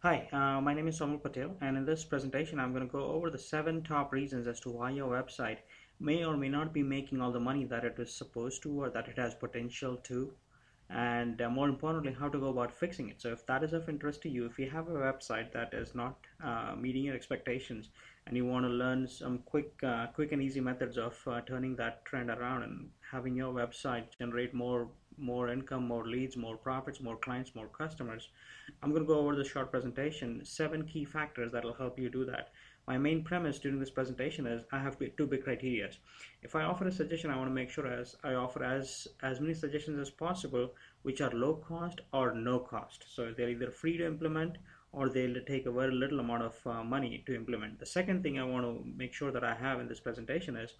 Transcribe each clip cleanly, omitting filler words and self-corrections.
Hi, my name is Soumil, and in this presentation, I'm going to go over the 7 top reasons as to why your website may or may not be making all the money that it is supposed to or that it has potential to, and more importantly, how to go about fixing it. So, if that is of interest to you, if you have a website that is not meeting your expectations, and you want to learn some quick and easy methods of turning that trend around and having your website generate more income, more leads, more profits, more clients, more customers, I'm going to go over the short presentation, 7 key factors that will help you do that. My main premise during this presentation is I have 2 big criteria. If I offer a suggestion, I want to make sure as I offer as many suggestions as possible, which are low cost or no cost. So they're either free to implement or they'll take a very little amount of money to implement. The second thing I want to make sure that I have in this presentation is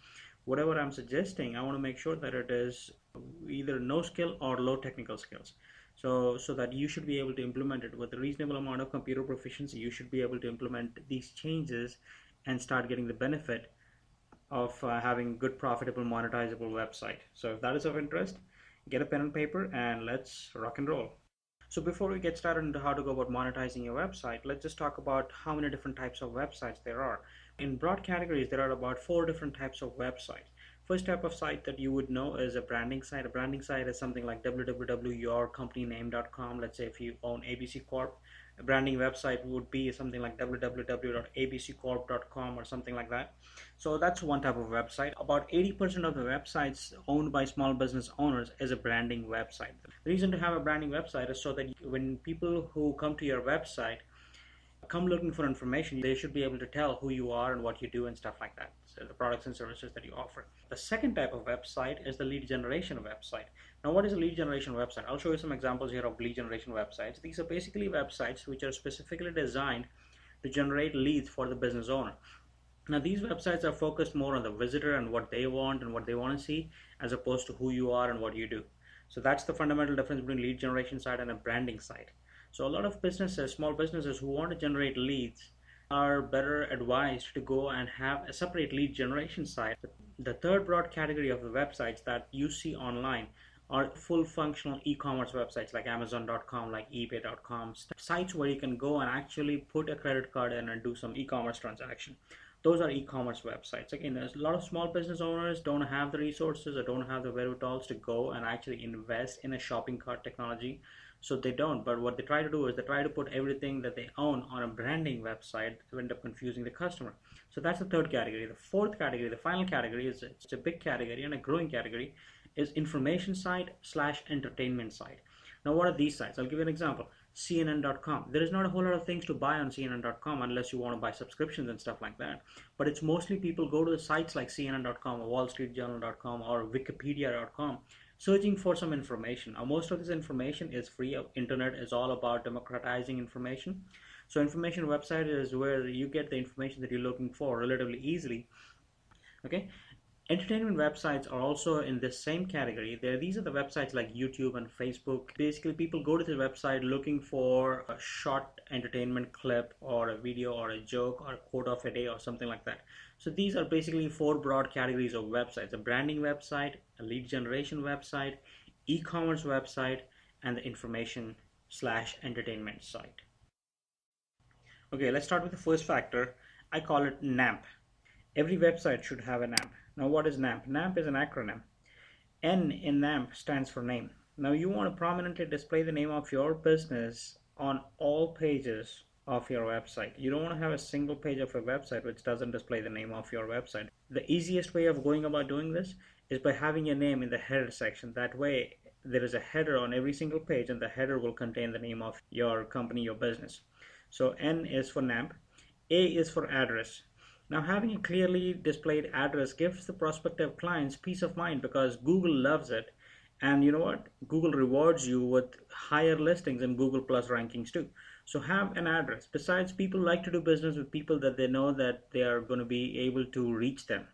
whatever I'm suggesting, I want to make sure that it is either no skill or low technical skills. So that you should be able to implement it with a reasonable amount of computer proficiency. You should be able to implement these changes and start getting the benefit of having good, profitable, monetizable website. So if that is of interest, get a pen and paper and let's rock and roll. So before we get started into how to go about monetizing your website, let's just talk about how many different types of websites there are. In broad categories, there are about 4 different types of websites. First type of site that you would know is a branding site. A branding site is something like www.yourcompanyname.com. Let's say if you own ABC Corp, a branding website would be something like www.abccorp.com or something like that. So that's one type of website. About 80% of the websites owned by small business owners is a branding website. The reason to have a branding website is so that when people who come to your website come looking for information, they should be able to tell who you are and what you do and stuff like that. So the products and services that you offer. The second type of website is the lead generation website. Now, what is a lead generation website? I'll show you some examples here of lead generation websites. These are basically websites which are specifically designed to generate leads for the business owner. Now, these websites are focused more on the visitor and what they want to see, as opposed to who you are and what you do. So that's the fundamental difference between lead generation site and a branding site. So a lot of businesses, small businesses who want to generate leads are better advised to go and have a separate lead generation site. The third broad category of the websites that you see online are full functional e-commerce websites like Amazon.com, like eBay.com, sites where you can go and actually put a credit card in and do some e-commerce transaction. Those are e-commerce websites. Again, there's a lot of small business owners don't have the resources or don't have the wherewithals to go and actually invest in a shopping cart technology, so they don't. But what they try to do is they try to put everything that they own on a branding website to end up confusing the customer. So that's the third category. The fourth category, the final category, is it's a big category and a growing category, is information site slash entertainment site. Now, what are these sites? I'll give you an example. CNN.com. There is not a whole lot of things to buy on CNN.com unless you want to buy subscriptions and stuff like that. But it's mostly people go to the sites like CNN.com or WallStreetJournal.com or Wikipedia.com searching for some information. Now, most of this information is free. Internet is all about democratizing information. So information website is where you get the information that you're looking for relatively easily. Okay. Entertainment websites are also in this same category. These are the websites like YouTube and Facebook. Basically, people go to the website looking for a short entertainment clip or a video or a joke or a quote of a day or something like that. So these are basically 4 broad categories of websites: a branding website, a lead generation website, e-commerce website, and the information slash entertainment site. Okay, let's start with the first factor. I call it NAMP. Every website should have a NAMP. Now, what is NAMP? NAMP is an acronym. N in NAMP stands for name. Now, you want to prominently display the name of your business on all pages of your website. You don't want to have a single page of a website which doesn't display the name of your website. The easiest way of going about doing this is by having your name in the header section. That way, there is a header on every single page, and the header will contain the name of your company, your business. So N is for NAMP. A is for address. Now, having a clearly displayed address gives the prospective clients peace of mind because Google loves it. And you know what? Google rewards you with higher listings and Google Plus rankings too. So have an address. Besides, people like to do business with people that they know that they are going to be able to reach them.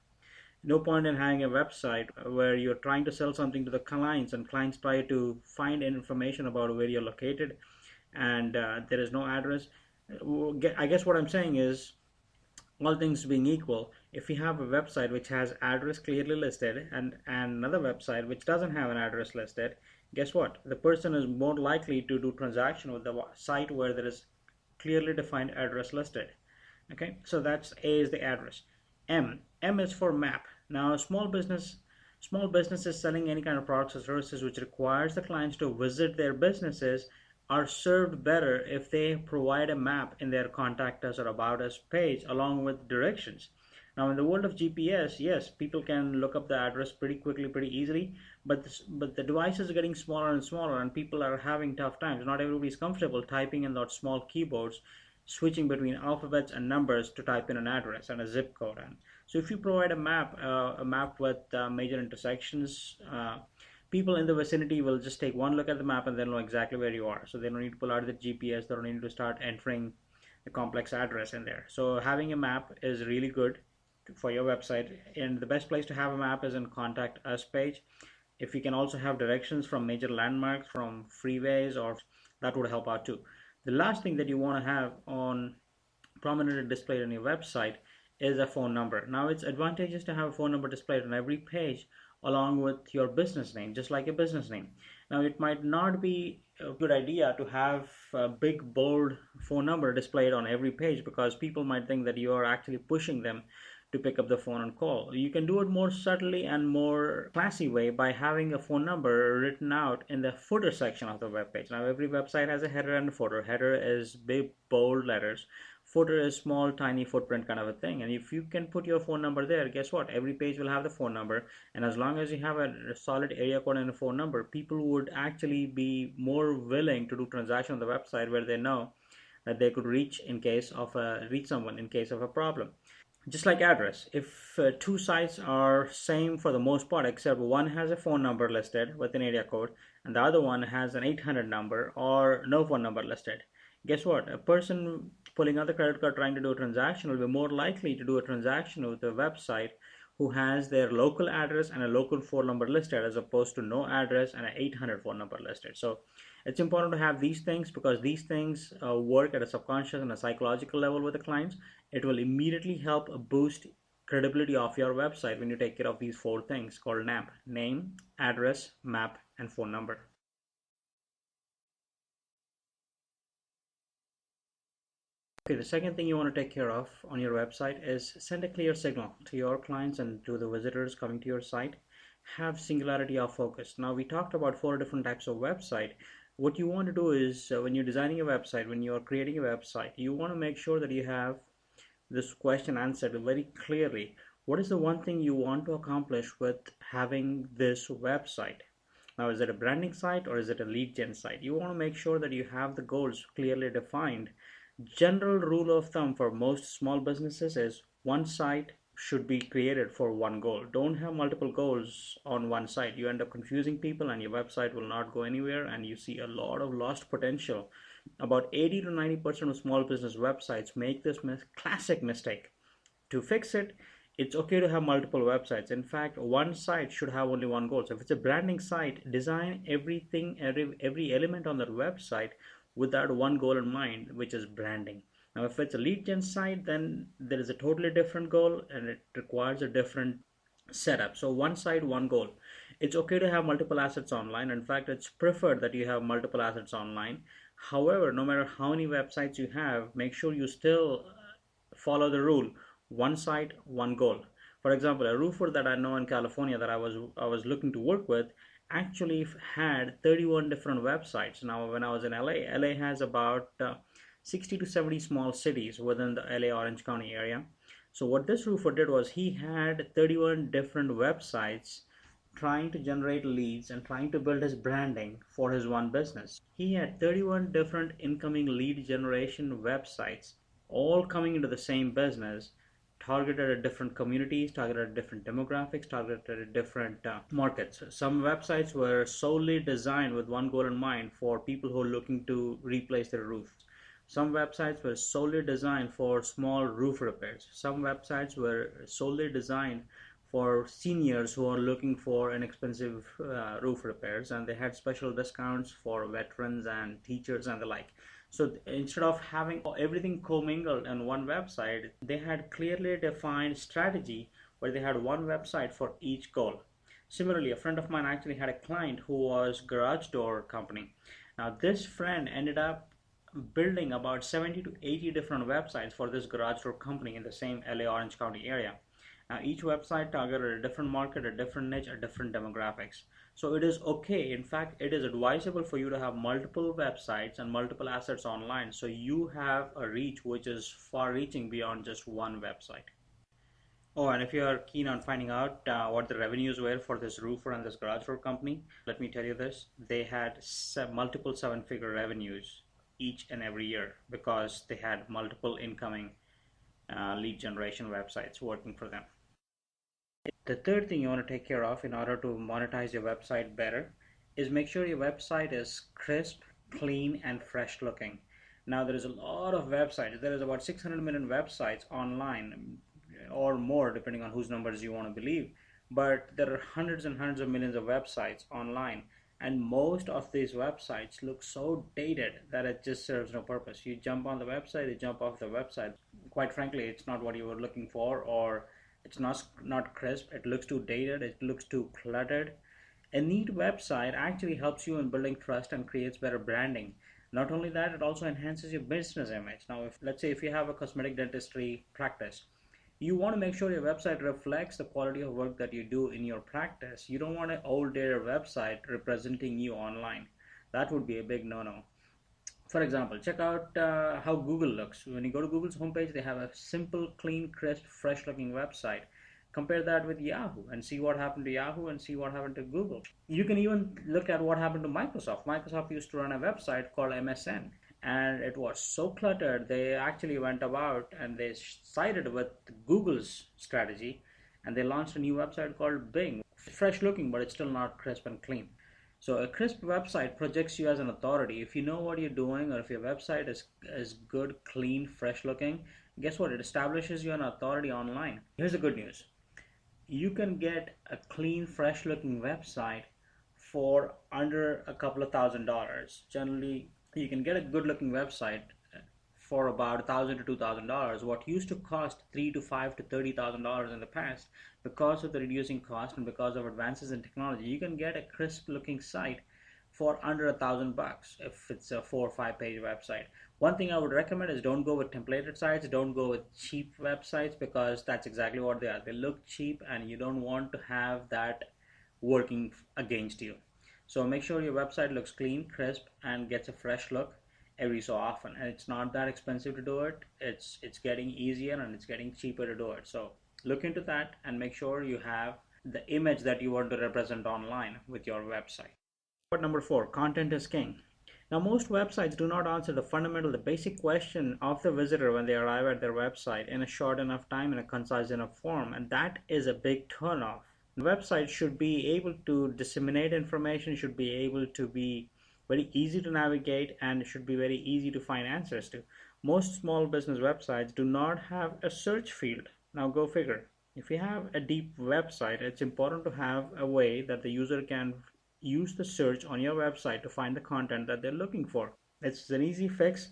No point in having a website where you're trying to sell something to the clients and clients try to find information about where you're located and there is no address. I guess what I'm saying is, all things being equal, if you have a website which has address clearly listed and another website which doesn't have an address listed, guess what? The person is more likely to do transaction with the site where there is clearly defined address listed. Okay, so that's A is the address. M is for map. Now, small businesses selling any kind of products or services which requires the clients to visit their businesses are served better if they provide a map in their contact us or about us page along with directions. Now, in the world of GPS, yes, people can look up the address pretty quickly, pretty easily, but the devices are getting smaller and smaller, and people are having tough times. Not everybody is comfortable typing in those small keyboards, switching between alphabets and numbers to type in an address and a zip code. And so, if you provide a map with major intersections, people in the vicinity will just take one look at the map and they'll know exactly where you are. So they don't need to pull out the GPS. They don't need to start entering the complex address in there. So having a map is really good for your website, and the best place to have a map is in contact us page. If you can also have directions from major landmarks, from freeways, or that would help out too. The last thing that you want to have on prominently displayed on your website is a phone number. Now, it's advantageous to have a phone number displayed on every page along with your business name, just like a business name. Now, it might not be a good idea to have a big bold phone number displayed on every page because people might think that you are actually pushing them to pick up the phone and call. You can do it more subtly and more classy way by having a phone number written out in the footer section of the web page. Now, every website has a header and a footer. Header is big bold letters. Footer is small tiny footprint kind of a thing, and if you can put your phone number there, guess what, every page will have the phone number. And as long as you have a solid area code and a phone number, people would actually be more willing to do transaction on the website where they know that they could reach someone in case of a problem. Just like address, if two sites are same for the most part, except one has a phone number listed with an area code and the other one has an 800 number or no phone number listed, guess what, a person pulling out the credit card trying to do a transaction will be more likely to do a transaction with a website who has their local address and a local phone number listed, as opposed to no address and an 800 phone number listed. So it's important to have these things because these things work at a subconscious and a psychological level with the clients. It will immediately help boost credibility of your website when you take care of these four things called NAMP: name, address, map, and phone number. Okay, the second thing you want to take care of on your website is send a clear signal to your clients and to the visitors coming to your site. Have singularity of focus. Now, we talked about four different types of website. What you want to do is when you're designing a website, when you're creating a website, you want to make sure that you have this question answered very clearly. What is the one thing you want to accomplish with having this website? Now, is it a branding site or is it a lead gen site? You want to make sure that you have the goals clearly defined. General rule of thumb for most small businesses is one site should be created for one goal. Don't have multiple goals on one site. You end up confusing people and your website will not go anywhere, and you see a lot of lost potential. About 80 to 90% of small business websites make this classic mistake. To fix it, it's okay to have multiple websites. In fact, one site should have only one goal. So if it's a branding site, design every element on that website with that one goal in mind, which is branding. Now, if it's a lead gen site, then there is a totally different goal and it requires a different setup. So one site, one goal. It's okay to have multiple assets online. In fact, it's preferred that you have multiple assets online. However, no matter how many websites you have, make sure you still follow the rule: one site, one goal. For example, a roofer that I know in California that I was looking to work with actually had 31 different websites. Now, when I was in LA has about 60 to 70 small cities within the LA Orange County area. So what this roofer did was he had 31 different websites trying to generate leads and trying to build his branding for his one business. He had 31 different incoming lead generation websites all coming into the same business, targeted at different communities, targeted at different demographics, targeted at different markets. Some websites were solely designed with one goal in mind for people who are looking to replace their roof. Some websites were solely designed for small roof repairs. Some websites were solely designed for seniors who are looking for inexpensive roof repairs, and they had special discounts for veterans and teachers and the like. So instead of having everything commingled in one website, they had clearly defined strategy where they had one website for each goal. Similarly, a friend of mine actually had a client who was garage door company. Now, this friend ended up building about 70 to 80 different websites for this garage door company in the same LA Orange County area. Now, each website targeted a different market, a different niche, a different demographics. So it is okay. In fact, it is advisable for you to have multiple websites and multiple assets online so you have a reach which is far reaching beyond just one website. Oh, and if you are keen on finding out what the revenues were for this roofer and this garage door company, let me tell you this. They had multiple seven-figure revenues each and every year because they had multiple incoming lead generation websites working for them. The third thing you want to take care of in order to monetize your website better is make sure your website is crisp, clean, and fresh looking. Now, there is a lot of websites. There is about 600 million websites online or more, depending on whose numbers you want to believe. But there are hundreds and hundreds of millions of websites online, and most of these websites look so dated that it just serves no purpose. You jump on the website, you jump off the website. Quite frankly, it's not what you were looking for, or it's not crisp. It looks too dated. It looks too cluttered. A neat website actually helps you in building trust and creates better branding. Not only that, it also enhances your business image. Now, if let's say if you have a cosmetic dentistry practice, you want to make sure your website reflects the quality of work that you do in your practice. You don't want an old dated website representing you online. That would be a big no-no. For example, check out how Google looks. When you go to Google's homepage, they have a simple, clean, crisp, fresh looking website. Compare that with Yahoo and see what happened to Yahoo and see what happened to Google. You can even look at what happened to Microsoft. Microsoft used to run a website called MSN, and it was so cluttered they actually went about and they sided with Google's strategy, and they launched a new website called Bing. Fresh looking, but it's still not crisp and clean. So a crisp website projects you as an authority. If you know what you're doing, or if your website is good, clean, fresh looking, guess what? It establishes you an authority online. Here's the good news. You can get a clean, fresh looking website for under a couple of $1,000. Generally, you can get a good looking website for about $1,000 to $2,000. What used to cost $3 to $5 to $30,000 in the past, because of the reducing cost and because of advances in technology, you can get a crisp looking site for under $1,000 if it's a 4 or 5 page website. One thing I would recommend is don't go with templated sites, don't go with cheap websites, because that's exactly what they are. They look cheap and you don't want to have that working against you. So make sure your website looks clean, crisp, and gets a fresh look every so often. And it's not that expensive to do it. It's getting easier and it's getting cheaper to do it. So look into that and make sure you have the image that you want to represent online with your website. But number 4, content is king. Now, most websites do not answer the basic question of the visitor when they arrive at their website in a short enough time, in a concise enough form, and that is a big turnoff. The website should be able to disseminate information, should be able to be very easy to navigate, and should be very easy to find answers to. Most small business websites do not have a search field. Now go figure. If you have a deep website, it's important to have a way that the user can use the search on your website to find the content that they're looking for. It's an easy fix.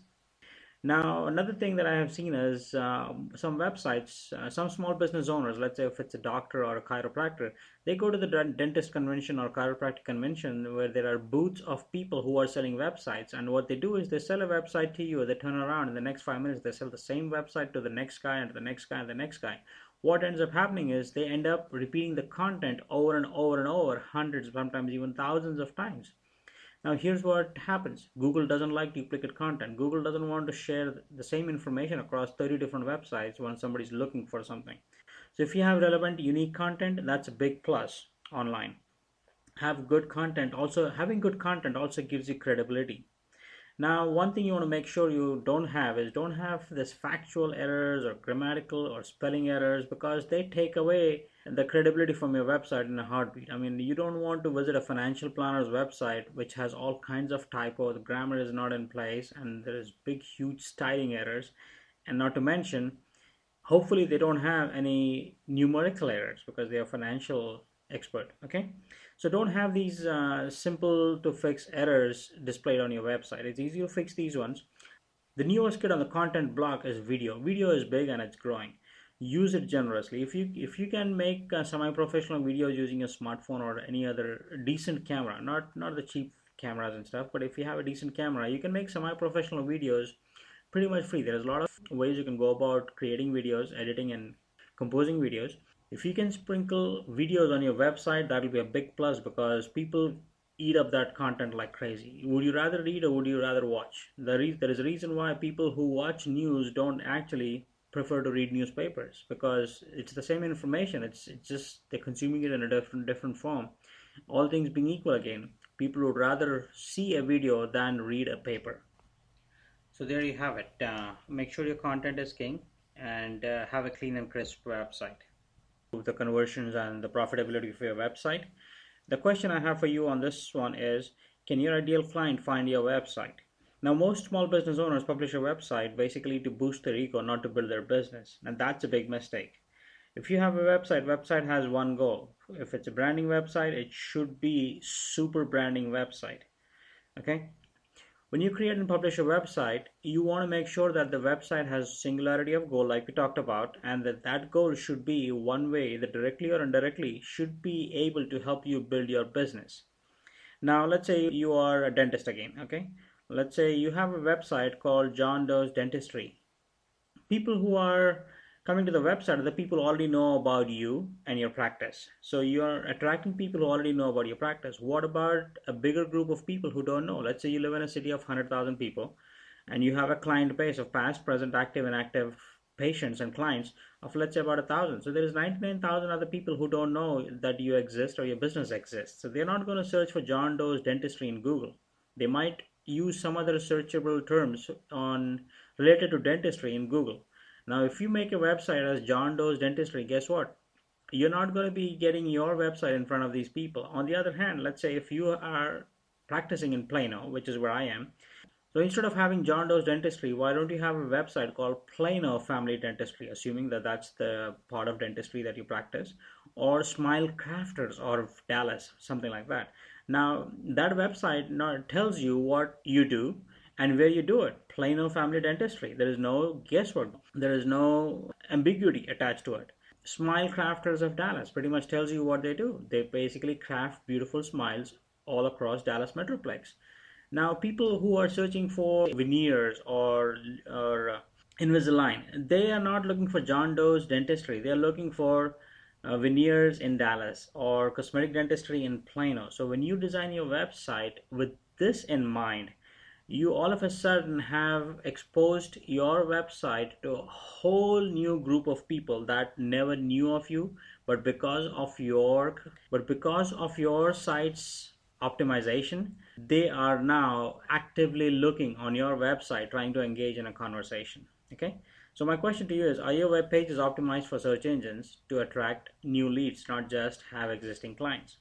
Now, another thing that I have seen is some websites, some small business owners, let's say if it's a doctor or a chiropractor, they go to the dentist convention or chiropractic convention where there are booths of people who are selling websites. And what they do is they sell a website to you, they turn around in the next 5 minutes, they sell the same website to the next guy and to the next guy and the next guy. What ends up happening is they end up repeating the content over and over and over, hundreds, sometimes even thousands of times. Now here's what happens. Google doesn't like duplicate content. Google doesn't want to share the same information across 30 different websites when somebody's looking for something. So if you have relevant, unique content, that's a big plus online. Having good content also gives you credibility. Now, one thing you want to make sure you don't have this factual errors or grammatical or spelling errors, because they take away the credibility from your website in a heartbeat. I mean, you don't want to visit a financial planner's website which has all kinds of typos, the grammar is not in place, and there is big, huge styling errors. And not to mention, hopefully they don't have any numerical errors because they are financial expert. Okay, so don't have these simple to fix errors displayed on your website. It's easy to fix these ones. The newest kid on the content block is video is big and it's growing. Use it generously. If you can make semi-professional videos using a smartphone or any other decent camera, not the cheap cameras and stuff, but if you have a decent camera, you can make semi-professional videos pretty much free. There's a lot of ways you can go about creating videos, editing and composing videos. If you can sprinkle videos on your website, that'll be a big plus because people eat up that content like crazy. Would you rather read or would you rather watch? There is a reason why people who watch news don't actually prefer to read newspapers because it's the same information. It's just they're consuming it in a different form. All things being equal again, people would rather see a video than read a paper. So there you have it. Make sure your content is king and have a clean and crisp website. The conversions and the profitability for your website. The question I have for you on this one is, can your ideal client find your website? Now, most small business owners publish a website basically to boost their ego, not to build their business. And that's a big mistake. If you have a website has one goal. If it's a branding website, it should be super branding website. Okay? When you create and publish a website, you want to make sure that the website has singularity of goal like we talked about, and that goal should be one way that directly or indirectly should be able to help you build your business. Now let's say you are a dentist again, okay? Let's say you have a website called John Doe's Dentistry. People who are coming to the website are the people who already know about you and your practice. So you are attracting people who already know about your practice. What about a bigger group of people who don't know? Let's say you live in a city of 100,000 people and you have a client base of past, present, active, and active patients and clients of, let's say, about 1,000. So there is 99,000 other people who don't know that you exist or your business exists. So they're not going to search for John Doe's Dentistry in Google. They might use some other searchable terms on related to dentistry in Google. Now, if you make a website as John Doe's Dentistry, guess what? You're not going to be getting your website in front of these people. On the other hand, let's say if you are practicing in Plano, which is where I am, so instead of having John Doe's Dentistry, why don't you have a website called Plano Family Dentistry, assuming that that's the part of dentistry that you practice, or Smile Crafters or Dallas, something like that. Now, that website now tells you what you do and where you do it. Plano Family Dentistry. There is no guesswork. There is no ambiguity attached to it. Smile Crafters of Dallas pretty much tells you what they do. They basically craft beautiful smiles all across Dallas Metroplex. Now, people who are searching for veneers or Invisalign, they are not looking for John Doe's Dentistry. They are looking for veneers in Dallas or cosmetic dentistry in Plano. So when you design your website with this in mind, you all of a sudden have exposed your website to a whole new group of people that never knew of you, but because of your site's optimization, they are now actively looking on your website trying to engage in a conversation. Okay, so my question to you is, are your web pages optimized for search engines to attract new leads, not just have existing clients?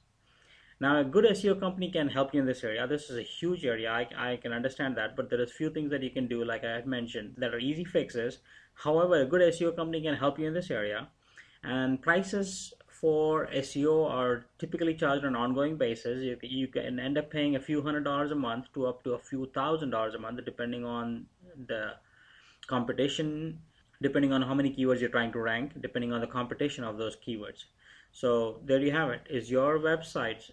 Now, a good SEO company can help you in this area. This is a huge area. I can understand that, but there is few things that you can do, like I had mentioned, that are easy fixes. However, a good SEO company can help you in this area. And prices for SEO are typically charged on an ongoing basis. You can end up paying a few $100s a month to up to a few $1,000s a month, depending on the competition, depending on how many keywords you're trying to rank, depending on the competition of those keywords. So there you have it. Is your website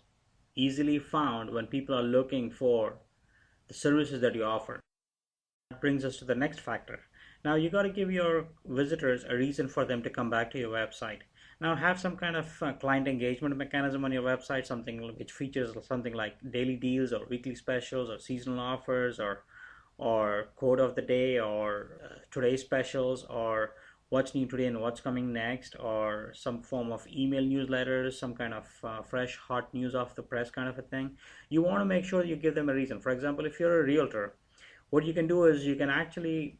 easily found when people are looking for the services that you offer? That brings us to the next factor. Now you got to give your visitors a reason for them to come back to your website. Now have some kind of client engagement mechanism on your website, something which features something like daily deals or weekly specials or seasonal offers or quote of the day or today's specials or what's new today and what's coming next, or some form of email newsletters, some kind of fresh hot news off the press kind of a thing. You want to make sure you give them a reason. For example, if you're a realtor, what you can do is you can actually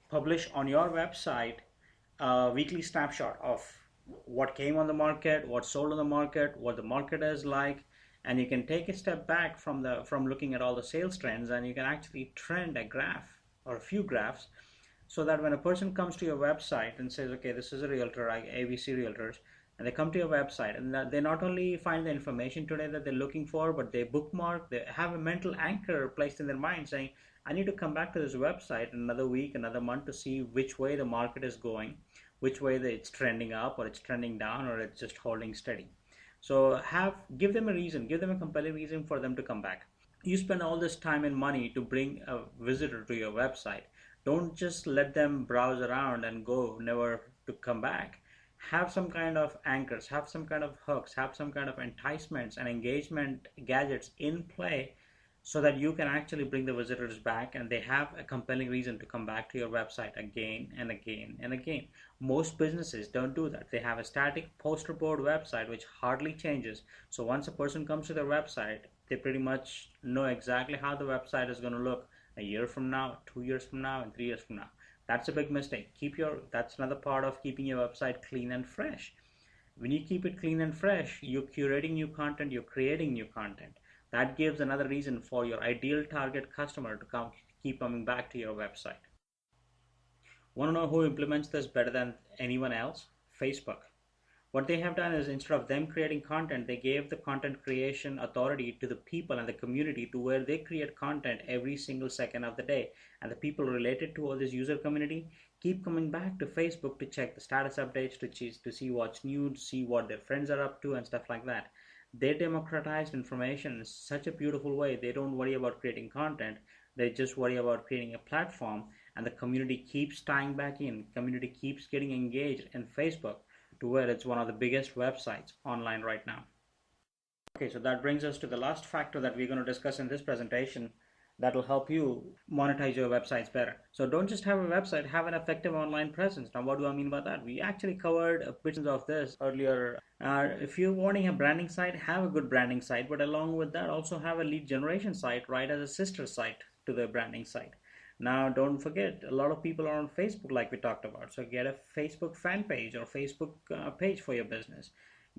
publish on your website a weekly snapshot of what came on the market, what sold on the market, what the market is like, and you can take a step back from looking at all the sales trends, and you can actually trend a graph or a few graphs, so that when a person comes to your website and says, okay, this is a realtor, like ABC Realtors, and they come to your website and that they not only find the information today that they're looking for, but they bookmark, they have a mental anchor placed in their mind saying, I need to come back to this website another week, another month to see which way the market is going, which way it's trending up or it's trending down or it's just holding steady. So give them a reason, give them a compelling reason for them to come back. you spend all this time and money to bring a visitor to your website. Don't just let them browse around and go, never to come back. Have some kind of anchors, have some kind of hooks, have some kind of enticements and engagement gadgets in play so that you can actually bring the visitors back and they have a compelling reason to come back to your website again and again and again. Most businesses don't do that. They have a static poster board website which hardly changes. So once a person comes to their website, they pretty much know exactly how the website is going to look a year from now, 2 years from now, and 3 years from now. That's a big mistake. That's another part of keeping your website clean and fresh. When you keep it clean and fresh, you're curating new content, you're creating new content. That gives another reason for your ideal target customer to keep coming back to your website. Want to know who implements this better than anyone else? Facebook. What they have done is instead of them creating content, they gave the content creation authority to the people and the community to where they create content every single second of the day. And the people related to all this user community keep coming back to Facebook to check the status updates, to see what's new, to see what their friends are up to and stuff like that. They democratized information in such a beautiful way. They don't worry about creating content. They just worry about creating a platform, and the community keeps tying back in. Community keeps getting engaged in Facebook to where it's one of the biggest websites online right now. Okay, so that brings us to the last factor that we're going to discuss in this presentation that will help you monetize your websites better. So don't just have a website, have an effective online presence. Now, what do I mean by that? We actually covered a bit of this earlier. If you're wanting a branding site, have a good branding site, but along with that, also have a lead generation site, right, as a sister site to the branding site. Now, don't forget, a lot of people are on Facebook, like we talked about. So get a Facebook fan page or Facebook page for your business.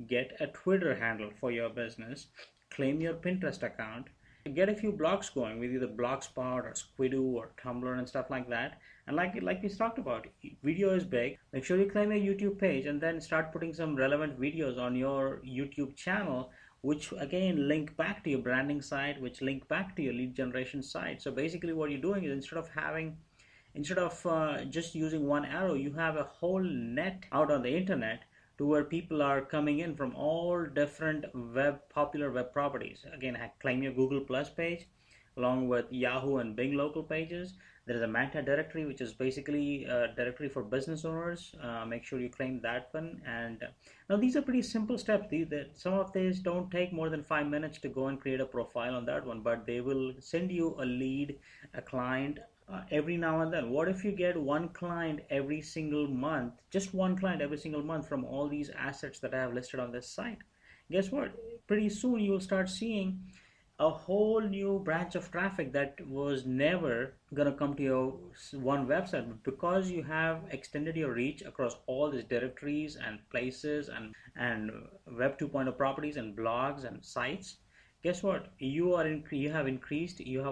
Get a Twitter handle for your business. Claim your Pinterest account. Get a few blogs going with either Blogspot or Squidoo or Tumblr and stuff like that. And like we talked about, video is big. Make sure you claim a YouTube page and then start putting some relevant videos on your YouTube channel, which again link back to your branding site, which link back to your lead generation site. So basically what you're doing is instead of just using one arrow, you have a whole net out on the internet to where people are coming in from all different popular web properties. Again, claim your Google Plus page along with Yahoo and Bing local pages. There is a Meta directory, which is basically a directory for business owners. Make sure you claim that one. And now these are pretty simple steps. Some of these don't take more than 5 minutes to go and create a profile on that one, but they will send you a lead, a client, every now and then. What if you get one client every single month, just one client every single month from all these assets that I have listed on this site? Guess what? Pretty soon you will start seeing a whole new branch of traffic that was never gonna come to your one website, but because you have extended your reach across all these directories and places and web 2.0 properties and blogs and sites, guess what? You have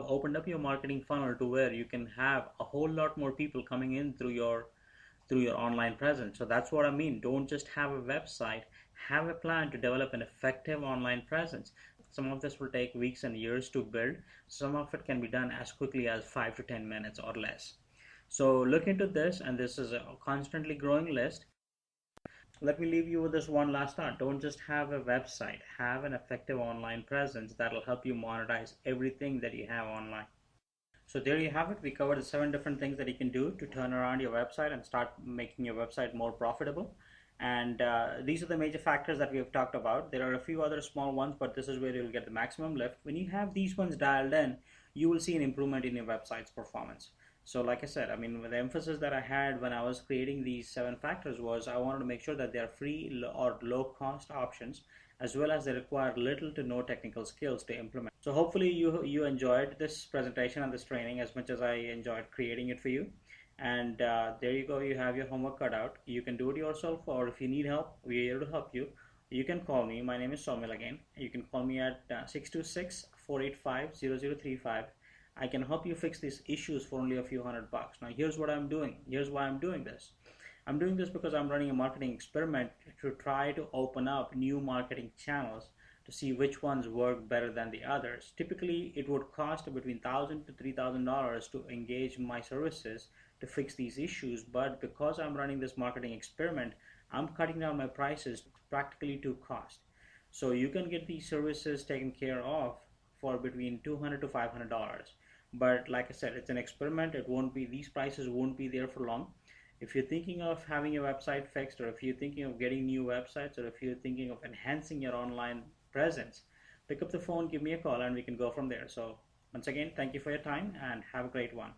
opened up your marketing funnel to where you can have a whole lot more people coming in through your online presence. So that's what I mean. Don't just have a website, have a plan to develop an effective online presence. Some of this will take weeks and years to build. Some of it can be done as quickly as 5 to 10 minutes or less. So look into this, and this is a constantly growing list. Let me leave you with this one last thought. Don't just have a website, have an effective online presence that'll help you monetize everything that you have online. So there you have it. We covered the 7 different things that you can do to turn around your website and start making your website more profitable. And these are the major factors that we have talked about. There are a few other small ones, but this is where you'll get the maximum lift. When you have these ones dialed in, you will see an improvement in your website's performance. So like I said, I mean, the emphasis that I had when I was creating these 7 factors was I wanted to make sure that they are free or low cost options, as well as they require little to no technical skills to implement. So hopefully you enjoyed this presentation and this training as much as I enjoyed creating it for you. And there you go, you have your homework cut out. You can do it yourself, or if you need help, we are here to help you. You can call me. My name is Soumil again. You can call me at 626-485-0035. I can help you fix these issues for only a few $100. Now here's what I'm doing. Here's why I'm doing this. I'm doing this because I'm running a marketing experiment to try to open up new marketing channels to see which ones work better than the others. Typically, it would cost between $1,000 to $3,000 to engage my services to fix these issues, but because I'm running this marketing experiment, I'm cutting down my prices practically to cost. So you can get these services taken care of for between $200 to $500. But like I said, it's an experiment. It won't be, these prices won't be there for long. If you're thinking of having a website fixed, or if you're thinking of getting new websites, or if you're thinking of enhancing your online presence, pick up the phone, give me a call, and we can go from there. So once again, thank you for your time and have a great one.